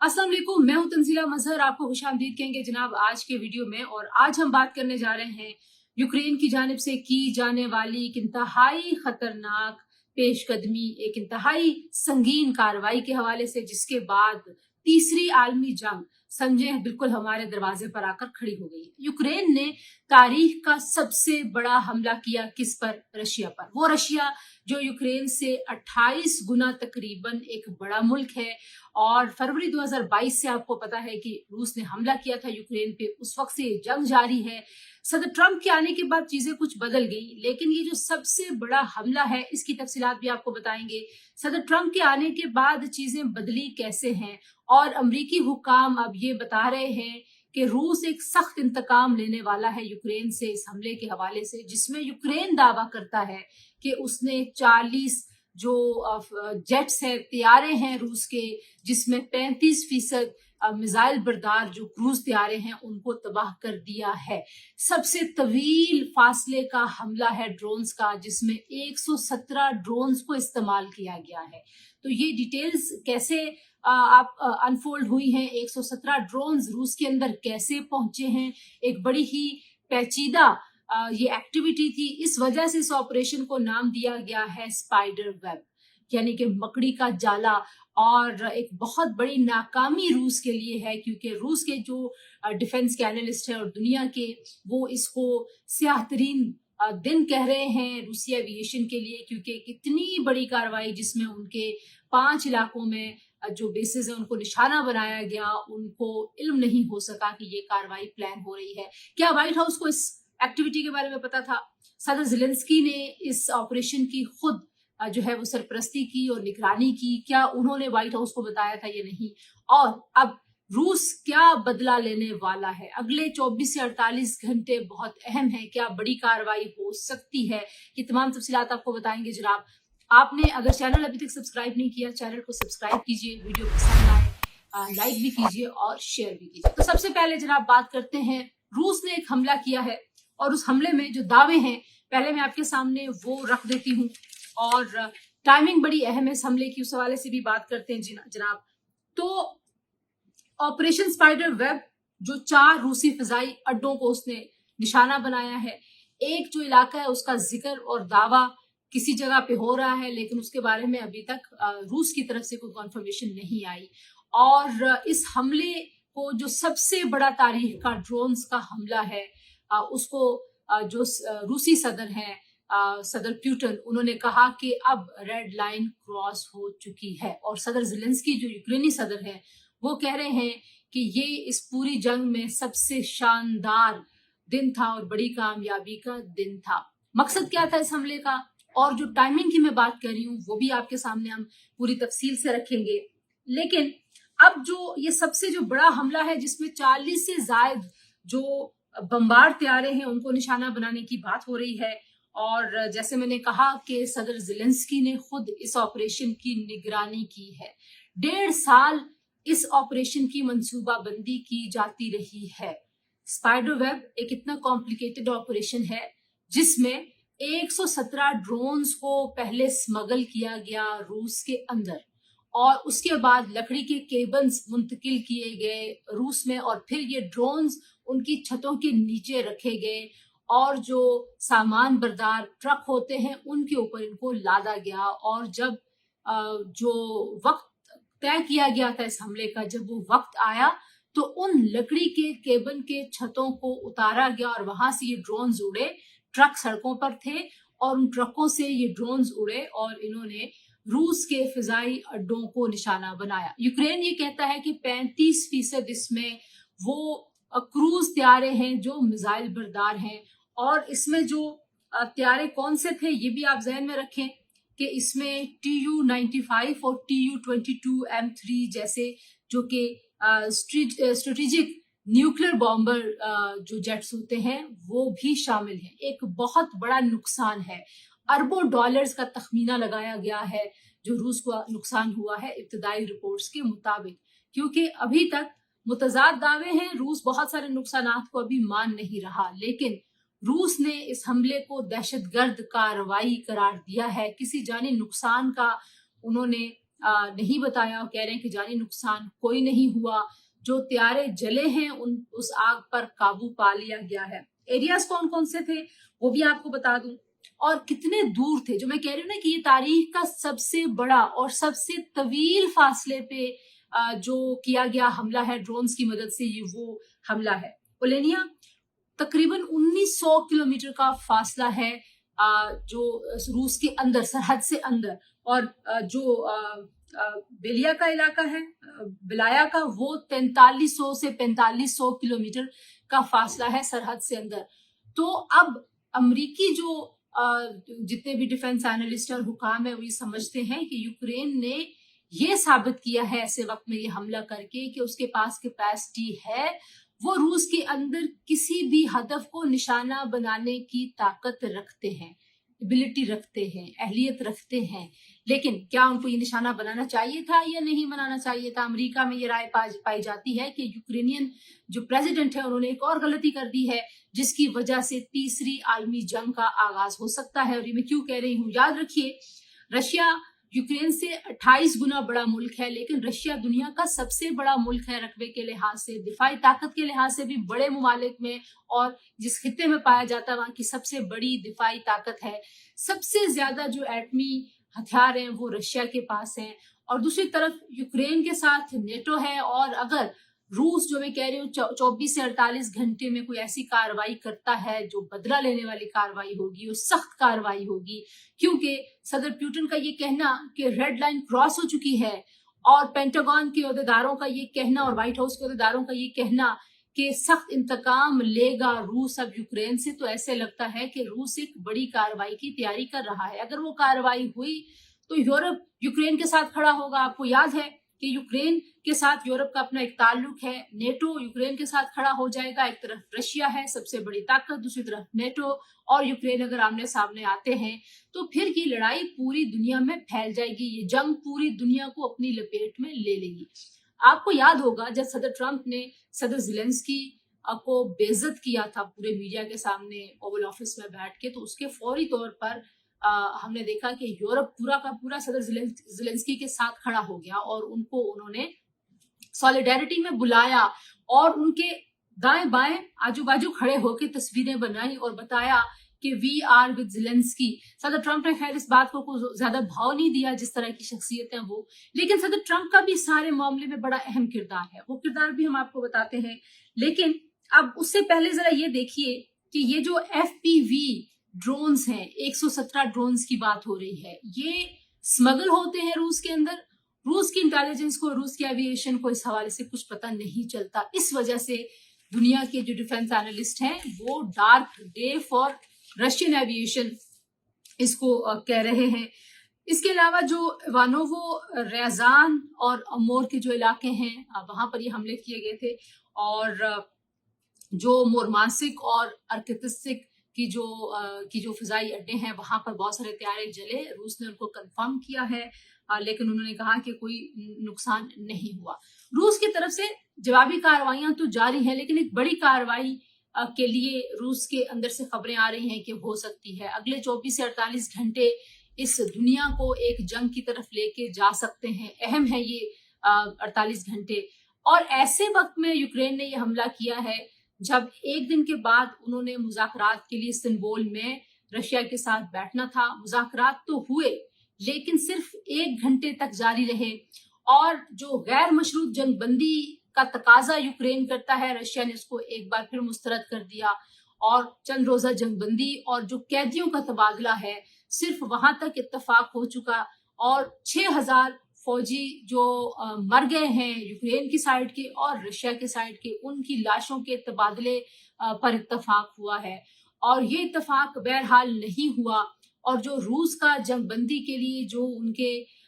अस्सलाम वालेकुम, मैं हूं तंजीला मजहर। आपको खुशामदीद कहेंगे जनाब आज के वीडियो में। और आज हम बात करने जा रहे हैं यूक्रेन की जानिब से की जाने वाली एक इंतहाई खतरनाक पेशकदमी, एक इंतहाई संगीन कार्रवाई के हवाले से, जिसके बाद तीसरी आलमी जंग समझे बिल्कुल हमारे दरवाजे पर आकर खड़ी हो गई। यूक्रेन ने तारीख का सबसे बड़ा हमला किया किस पर? रशिया पर। वो रशिया जो यूक्रेन से 28 गुना तकरीबन एक बड़ा मुल्क है। और फरवरी 2022 से आपको पता है कि रूस ने हमला किया था यूक्रेन पे, उस वक्त से जंग जारी है। सदर ट्रंप के आने के बाद चीजें कुछ बदल गई, लेकिन ये जो सबसे बड़ा हमला है इसकी तफसीलात भी आपको बताएंगे। सदर ट्रंप के आने के बाद चीजें बदली कैसे हैं, और अमरीकी हुकाम अब ये बता रहे हैं कि रूस एक सख्त इंतकाम लेने वाला है यूक्रेन से इस हमले के हवाले से, जिसमें यूक्रेन दावा करता है कि उसने 40 जो जेट्स है, त्यारे हैं रूस के, जिसमें 35% मिसाइल बरदार जो क्रूज त्यारे हैं उनको तबाह कर दिया है। सबसे तवील फासले का हमला है ड्रोन्स का, जिसमें 117 ड्रोन्स को इस्तेमाल किया गया है। तो ये डिटेल्स कैसे आप अनफोल्ड हुई हैं, 117 ड्रोन्स रूस के अंदर कैसे पहुंचे हैं, एक बड़ी ही पेचीदा ये एक्टिविटी थी। इस वजह से इस ऑपरेशन को नाम दिया गया है स्पाइडर वेब, यानी कि मकड़ी का जाला। और एक बहुत बड़ी नाकामी रूस के लिए है, क्योंकि रूस के जो डिफेंस के एनालिस्ट है और दुनिया के, वो इसको स्याह तरीन दिन कह रहे हैं रूसी एविएशन के लिए, क्योंकि इतनी बड़ी कार्रवाई जिसमें उनके 5 इलाकों में जो बेसिस है उनको निशाना बनाया गया, उनको इल्म नहीं हो सका कि ये कार्रवाई प्लान हो रही है। क्या व्हाइट हाउस को इस एक्टिविटी के बारे में पता था? सदर ज़ेलेंस्की ने इस ऑपरेशन की खुद जो है वो सरपरस्ती की और निगरानी की। क्या उन्होंने व्हाइट हाउस को बताया था? ये नहीं। और अब रूस क्या बदला लेने वाला है? अगले 24 से 48 घंटे बहुत अहम है। क्या बड़ी कार्रवाई हो सकती है? ये तमाम तफसीलात आपको बताएंगे जनाब। आपने अगर चैनल अभी तक सब्सक्राइब नहीं किया, चैनल को सब्सक्राइब कीजिए, वीडियो पसंद आए लाइक भी कीजिए और शेयर भी कीजिए। तो सबसे पहले जनाब बात करते हैं, रूस ने एक हमला किया है और उस हमले में जो दावे हैं पहले मैं आपके सामने वो रख देती हूँ, और टाइमिंग बड़ी अहम है इस हमले की, उस हवाले से भी बात करते हैं जनाब। तो ऑपरेशन स्पाइडर वेब जो 4 रूसी फिजाई अड्डों को उसने निशाना बनाया है। एक जो इलाका है उसका जिक्र और दावा किसी जगह पे हो रहा है, लेकिन उसके बारे में अभी तक रूस की तरफ से कोई कंफर्मेशन नहीं आई। और इस हमले को जो सबसे बड़ा तारीख का ड्रोन्स का हमला है, उसको जो रूसी सदर हैं सदर प्यूटन, उन्होंने कहा कि अब रेड लाइन क्रॉस हो चुकी है। और सदर ज़ेलेंस्की जो यूक्रेनी सदर है वो कह रहे हैं कि ये इस पूरी जंग में सबसे शानदार दिन था और बड़ी कामयाबी का दिन था। मकसद क्या था इस हमले का, और जो टाइमिंग की मैं बात कर रही हूँ वो भी आपके सामने हम पूरी तफसील से रखेंगे। लेकिन अब जो ये सबसे जो बड़ा हमला है, जिसमें 40 से ज्यादा जो बम्बार त्यारे हैं उनको निशाना बनाने की बात हो रही है। और जैसे मैंने कहा कि सदर ज़ेलेंस्की ने खुद इस ऑपरेशन की निगरानी की है। 1.5 साल इस ऑपरेशन की मंसूबाबंदी की जाती रही है। स्पाइडर वेब एक इतना कॉम्प्लिकेटेड ऑपरेशन है जिसमें 117 ड्रोन्स को पहले स्मगल किया गया रूस के अंदर, और उसके बाद लकड़ी के केबल्स मुंतकिल किए गए रूस में, और फिर ये ड्रोन्स उनकी छतों के नीचे रखे गए, और जो सामान बरदार ट्रक होते हैं उनके ऊपर इनको लादा गया। और जब जो वक्त तय किया गया था इस हमले का, जब वो वक्त आया तो उन लकड़ी के केबल के छतों को उतारा गया और वहां से ये ड्रोन्स उड़े। ट्रक सड़कों पर थे और उन ट्रकों से ये ड्रोन्स उड़े और इन्होंने रूस के फिजाई अड्डों को निशाना बनाया। यूक्रेन ये कहता है कि 35% इसमें वो क्रूज त्यारे हैं जो मिसाइल बरदार हैं। और इसमें जो त्यारे कौन से थे ये भी आप जहन में रखें कि इसमें Tu-95 और Tu-22M3 जैसे जो कि स्ट्रेटेजिक न्यूक्लियर बॉम्बर जो जेट्स होते हैं वो भी शामिल हैं। एक बहुत बड़ा नुकसान है, अरबों डॉलर्स का तखमीना लगाया गया है जो रूस को नुकसान हुआ है इब्तदाई रिपोर्ट्स के मुताबिक, क्योंकि अभी तक मुतजाद दावे हैं। रूस बहुत सारे नुकसानात को अभी मान नहीं रहा, लेकिन रूस ने इस हमले को दहशतगर्द कार्रवाई करार दिया है। किसी जानी नुकसान का उन्होंने नहीं बताया और कह रहे हैं कि जानी नुकसान कोई नहीं हुआ। जो त्यारे जले हैं उस आग पर काबू पा लिया गया है। एरियाज कौन कौन से थे वो भी आपको बता दूं, और कितने दूर थे। जो मैं कह रही हूँ ना कि ये तारीख का सबसे बड़ा और सबसे तवील फासले पे जो किया गया हमला है ड्रोन्स की मदद से, ये वो हमला है। ओलेनिया तकरीबन 1900 किलोमीटर का फासला है जो रूस के अंदर, सरहद से अंदर, और जो बेलिया का इलाका है, बिलाया का, वो 4300 से 4500 किलोमीटर का फासला है सरहद से अंदर। तो अब अमेरिकी जो जितने भी डिफेंस एनालिस्ट और हुकाम है वो ये समझते हैं कि यूक्रेन ने ये साबित किया है ऐसे वक्त में ये हमला करके कि उसके पास कैपेसिटी है, वो रूस के अंदर किसी भी हदफ को निशाना बनाने की ताकत रखते हैं, एबिलिटी रखते हैं, अहलियत रखते हैं। लेकिन क्या उनको ये निशाना बनाना चाहिए था या नहीं बनाना चाहिए था? अमेरिका में ये राय पाई जाती है कि यूक्रेनियन जो प्रेसिडेंट है उन्होंने एक और गलती कर दी है जिसकी वजह से तीसरी आलमी जंग का आगाज हो सकता है। और ये मैं क्यों कह रही हूँ, याद रखिए रशिया यूक्रेन से 28 गुना बड़ा मुल्क है, लेकिन रशिया दुनिया का सबसे बड़ा मुल्क है रकबे के लिहाज से, दिफाई ताकत के लिहाज से भी बड़े मुमालिक में, और जिस खित्ते में पाया जाता है वहां की सबसे बड़ी दिफाई ताकत है। सबसे ज्यादा जो एटमी हथियार हैं वो रशिया के पास हैं। और दूसरी तरफ यूक्रेन के साथ नेटो है, और अगर रूस, जो मैं कह रही हूँ 24 से 48 घंटे में कोई ऐसी कार्रवाई करता है जो बदला लेने वाली कार्रवाई होगी, वो सख्त कार्रवाई होगी, क्योंकि सदर पुतिन का ये कहना कि रेड लाइन क्रॉस हो चुकी है, और पेंटागन के अहदेदारों का ये कहना और व्हाइट हाउस के अहदेदारों का ये कहना कि सख्त इंतकाम लेगा रूस अब यूक्रेन से, तो ऐसे लगता है कि रूस एक बड़ी कार्रवाई की तैयारी कर रहा है। अगर वो कार्रवाई हुई तो यूरोप यूक्रेन के साथ खड़ा होगा। आपको याद है कि यूक्रेन के साथ यूरोप का अपना एक ताल्लुक है, नेटो यूक्रेन के साथ खड़ा हो जाएगा। एक तरफ रशिया है सबसे बड़ी ताकत, दूसरी तरफ नेटो और यूक्रेन अगर आमने सामने आते हैं तो फिर ये लड़ाई पूरी दुनिया में फैल जाएगी, ये जंग पूरी दुनिया को अपनी लपेट में ले लेगी। आपको याद होगा जब सदर ट्रंप ने सदर ज़ेलेंस्की को बेइज्जत किया था पूरे मीडिया के सामने ओवल ऑफिस में बैठ के, तो उसके फौरी तौर पर हमने देखा कि यूरोप पूरा का पूरा सदर ज़ेलेंस्की के साथ खड़ा हो गया और उन्होंने सॉलिडेरिटी में बुलाया और उनके दाएं बाएं आजू बाजू खड़े होकर तस्वीरें बनाई और बताया कि वी आर विद ज़ेलेंस्की। सदर ट्रंप ने खैर इस बात को ज्यादा भाव नहीं दिया, जिस तरह की शख्सियत है वो, लेकिन सदर ट्रंप का भी सारे मामले में बड़ा अहम किरदार है, वो किरदार भी हम आपको बताते हैं। लेकिन अब उससे पहले जरा ये देखिए कि ये जो FPV ड्रोन्स हैं, 117 ड्रोन्स की बात हो रही है, ये स्मगल होते हैं रूस के अंदर। रूस की इंटेलिजेंस को, रूस की एविएशन को इस हवाले से कुछ पता नहीं चलता। इस वजह से दुनिया के जो डिफेंस एनालिस्ट हैं वो dark day for Russian aviation इसको कह रहे हैं। इसके अलावा जो इवानोवो, रेजान और अमोर के जो इलाके हैं वहां पर ये हमले किए गए थे, और जो मोरमांसिक और अर्कितिस्टिक की जो फिजाई अड्डे हैं वहां पर बहुत सारे त्यारे जले। रूस ने उनको कंफर्म किया है, लेकिन उन्होंने कहा कि कोई नुकसान नहीं हुआ। रूस की तरफ से जवाबी कार्रवाइयां तो जारी हैं, लेकिन एक बड़ी कार्रवाई के लिए रूस के अंदर से खबरें आ रही हैं कि हो सकती है अगले 24 से 48 घंटे इस दुनिया को एक जंग की तरफ लेके जा सकते हैं। अहम है ये 48 घंटे। और ऐसे वक्त में यूक्रेन ने ये हमला किया है जब एक दिन के बाद उन्होंने मुज़ाकरात के लिए इस्तांबुल में रशिया के साथ बैठना था। मुज़ाकरात तो हुए लेकिन सिर्फ 1 घंटे तक जारी रहे, और जो गैर मशरूत जंगबंदी का तकाजा यूक्रेन करता है, रशिया ने उसको एक बार फिर मुस्तरद कर दिया, और चंद रोजा जंगबंदी और जो कैदियों का तबादला है सिर्फ वहां तक इत्तफाक हो चुका, और 6000 फौजी जो मर गए हैं यूक्रेन की साइड के और रशिया के साइड के, उनकी लाशों के तबादले पर इत्तफाक हुआ है। और ये इत्तफाक बहरहाल नहीं हुआ, और जो रूस का जंगबंदी के लिए जो उनके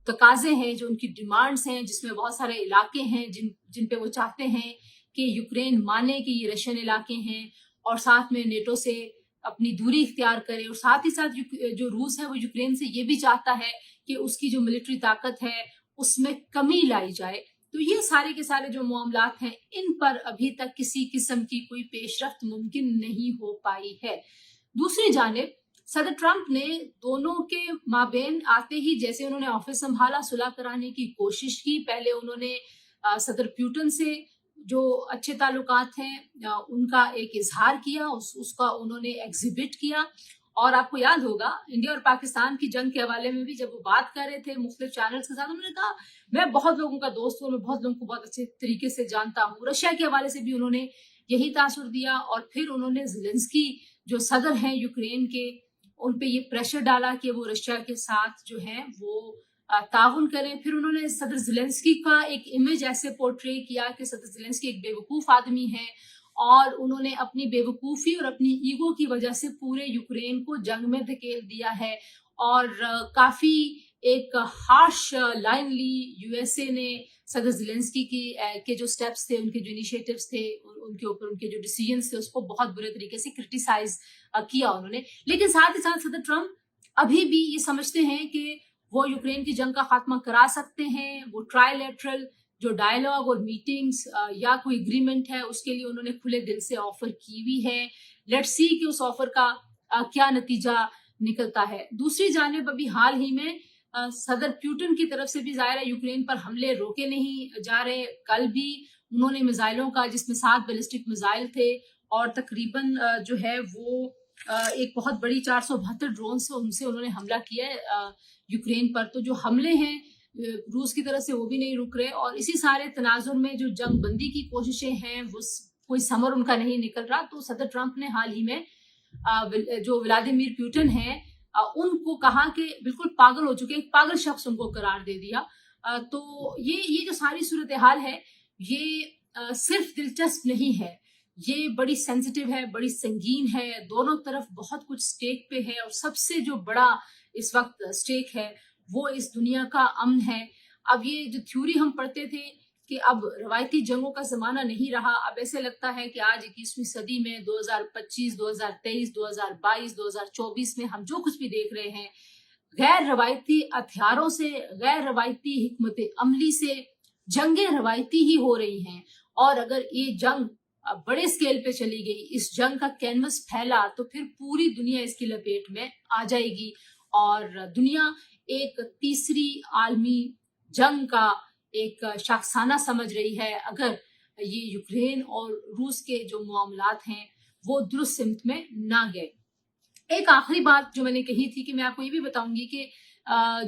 तकाजे हैं, जो उनकी डिमांड्स हैं, जिसमें बहुत सारे इलाके हैं जिन पे वो चाहते हैं कि यूक्रेन माने कि ये रशियन इलाके हैं और साथ में नेटो से अपनी दूरी इख्तियार करे, और साथ ही साथ जो रूस है वो यूक्रेन से ये भी चाहता है कि उसकी जो मिलिट्री ताकत है उसमें कमी लाई जाए। तो ये सारे के सारे जो मामलात हैं इन पर अभी तक किसी किस्म की कोई पेशरफ्त मुमकिन नहीं हो पाई है। दूसरी जानिब सदर ट्रंप ने दोनों के माबेन आते ही जैसे उन्होंने ऑफिस संभाला, सुलह कराने की कोशिश की। पहले उन्होंने सदर पुतिन से जो अच्छे ताल्लुकात हैं उनका एक इजहार किया, उसका उन्होंने एग्जिबिट किया। और आपको याद होगा इंडिया और पाकिस्तान की जंग के हवाले में भी जब वो बात कर रहे थे मुख्तलिफ चैनल्स के साथ, उन्होंने कहा मैं बहुत लोगों का दोस्त हूँ, मैं बहुत लोगों को बहुत अच्छे तरीके से जानता हूँ। रशिया के हवाले से भी उन्होंने यही तासुर दिया। और फिर उन्होंने ज़ेलेंस्की जो सदर हैं यूक्रेन के, उन पे ये प्रेशर डाला कि वो रशिया के साथ जो है वो ताउन करें। फिर उन्होंने सदर ज़ेलेंस्की का एक इमेज ऐसे पोर्ट्रे किया कि सदर ज़ेलेंस्की एक बेवकूफ आदमी है, और उन्होंने अपनी बेवकूफी और अपनी ईगो की वजह से पूरे यूक्रेन को जंग में धकेल दिया है। और काफी एक हार्श लाइन ली यूएसए ने सदर ज़ेलेंस्की के जो स्टेप्स थे, उनके जो इनिशिएटिव्स थे, उनके ऊपर उनके जो डिसीजंस थे, उसको बहुत बुरे तरीके से क्रिटिसाइज किया उन्होंने। लेकिन साथ ही साथ सदर ट्रंप अभी भी ये समझते हैं कि वो यूक्रेन की जंग का खात्मा करा सकते हैं। वो ट्राइलेटरल जो डायलॉग और मीटिंग्स या कोई एग्रीमेंट है उसके लिए उन्होंने खुले दिल से ऑफर की हुई है। लेट्स सी कि उस ऑफर का क्या नतीजा निकलता है। दूसरी जानिब अभी हाल ही में सदर पुतिन की तरफ से भी जाहिर है यूक्रेन पर हमले रोके नहीं जा रहे। कल भी उन्होंने मिसाइलों का, जिसमें 7 बैलिस्टिक मिसाइल थे और तकरीबन जो है वो एक बहुत बड़ी 472 ड्रोन से उनसे उन्होंने हमला किया है यूक्रेन पर। तो जो हमले हैं रूस की तरफ से वो भी नहीं रुक रहे। और इसी सारे तनाजुर में जो जंग बंदी की कोशिशें हैं वो कोई समर उनका नहीं निकल रहा। तो सदर ट्रंप ने हाल ही में जो व्लादिमीर पुतिन है उनको कहा कि बिल्कुल पागल हो चुके, एक पागल शख्स उनको करार दे दिया। तो ये जो सारी सूरत हाल है ये सिर्फ दिलचस्प नहीं है, ये बड़ी सेंसिटिव है, बड़ी संगीन है। दोनों तरफ बहुत कुछ स्टेक पे है, और सबसे जो बड़ा इस वक्त स्टेक है वो इस दुनिया का अमन है। अब ये जो थ्योरी हम पढ़ते थे कि अब रवायती जंगों का जमाना नहीं रहा, अब ऐसे लगता है कि आज 21वीं सदी में 2025, 2023, 2022, 2024 में हम जो कुछ भी देख रहे हैं गैर रवायती हथियारों से, गैर रवायती हिकमत अमली से जंगें रवायती ही हो रही हैं। और अगर ये जंग बड़े स्केल पे चली गई, इस जंग का कैनवस फैला, तो फिर पूरी दुनिया इसकी लपेट में आ जाएगी और दुनिया एक तीसरी आलमी जंग का एक शाखसाना समझ रही है अगर ये यूक्रेन और रूस के जो मामलात हैं वो दुरुस्त सिमत में ना गए। एक आखिरी बात जो मैंने कही थी कि मैं आपको ये भी बताऊंगी कि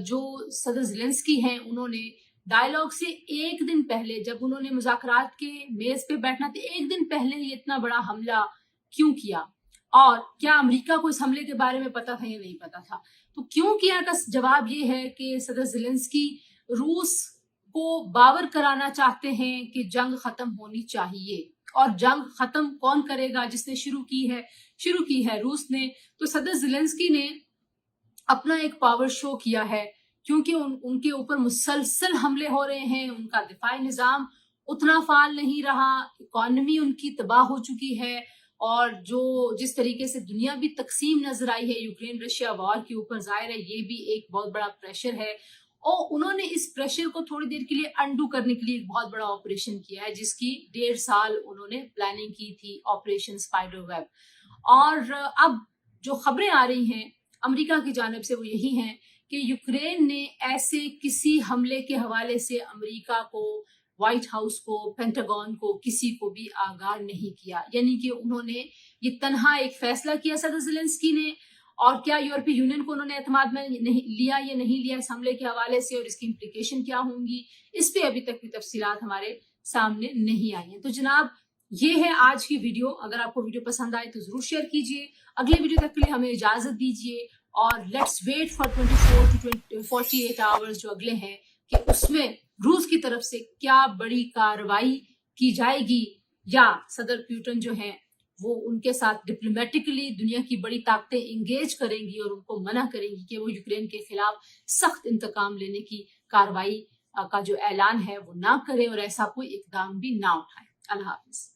जो सदर ज़ेलेंस्की हैं उन्होंने डायलॉग से एक दिन पहले, जब उन्होंने मुज़ाकरात के मेज पे बैठना था, एक दिन पहले ये इतना बड़ा हमला क्यों किया? और क्या अमेरिका को इस हमले के बारे में पता था या नहीं पता था? तो क्यों किया का जवाब ये है कि सदर ज़ेलेंस्की रूस को बावर कराना चाहते हैं कि जंग खत्म होनी चाहिए। और जंग खत्म कौन करेगा? जिसने शुरू की है रूस ने। तो सदर ज़ेलेंस्की ने अपना एक पावर शो किया है, क्योंकि उनके ऊपर मुसलसल हमले हो रहे हैं, उनका दिफाई निज़ाम उतना फाल नहीं रहा, इकॉनमी उनकी तबाह हो चुकी है, और जो जिस तरीके से दुनिया भी तकसीम नजर आई है यूक्रेन रशिया वॉर के ऊपर, जाहिर है ये भी एक बहुत बड़ा प्रेशर है। और उन्होंने इस प्रेशर को थोड़ी देर के लिए अंडू करने के लिए एक बहुत बड़ा ऑपरेशन किया है, जिसकी 1.5 साल उन्होंने प्लानिंग की थी, ऑपरेशन स्पाइडर वेब। और अब जो खबरें आ रही हैं अमेरिका की जानिब से वो यही हैं कि यूक्रेन ने ऐसे किसी हमले के हवाले से अमेरिका को, व्हाइट हाउस को, पेंटागन को, किसी को भी आगाह नहीं किया। यानी कि उन्होंने ये तनहा एक फैसला किया सदर ज़ेलेंस्की ने। और क्या यूरोपीय यूनियन को उन्होंने एतमाद में नहीं लिया या नहीं लिया इस हमले के हवाले से, और इसकी इम्प्लीकेशन क्या होंगी, इस पे अभी तक भी तफसीलात हमारे सामने नहीं आई हैं। तो जनाब ये है आज की वीडियो। अगर आपको वीडियो पसंद आए तो जरूर शेयर कीजिए। अगले वीडियो तक के लिए हमें इजाजत दीजिए, और let's wait for 24 to 48 hours जो अगले हैं कि उसमें रूस की तरफ से क्या बड़ी कार्रवाई की जाएगी, या सदर पुतिन जो हैं वो उनके साथ डिप्लोमेटिकली दुनिया की बड़ी ताकतें इंगेज करेंगी और उनको मना करेंगी कि वो यूक्रेन के खिलाफ सख्त इंतकाम लेने की कार्रवाई का जो ऐलान है वो ना करें और ऐसा कोई इकदाम भी ना उठाए। अल्लाह हाफिज।